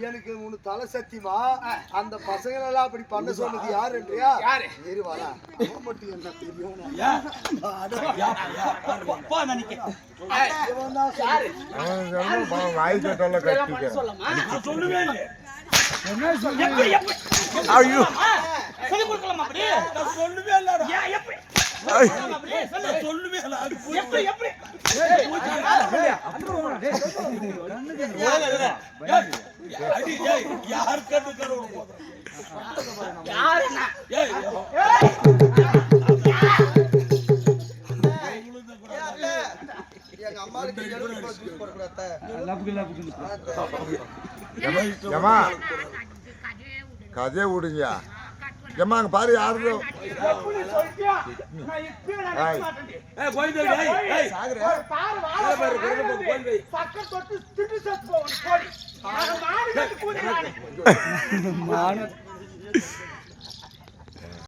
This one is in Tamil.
எனக்கு உனக்கு தலை சத்தியமா அந்த பசங்க எல்லாம் அப்படி பண்ண சொன்னது யாருன்றியா? இருவாரா மட்டும் என்ன தெரியும்? ஐயோ சொல்லி கொடுக்கலாம் அப்படி சொல்லுவே இல்ல சொல்லுவே யார் கண்டு எங்க அம்மாவுக்கு கதையை விடுங்க. ஏமா அங்க பாரு யாரு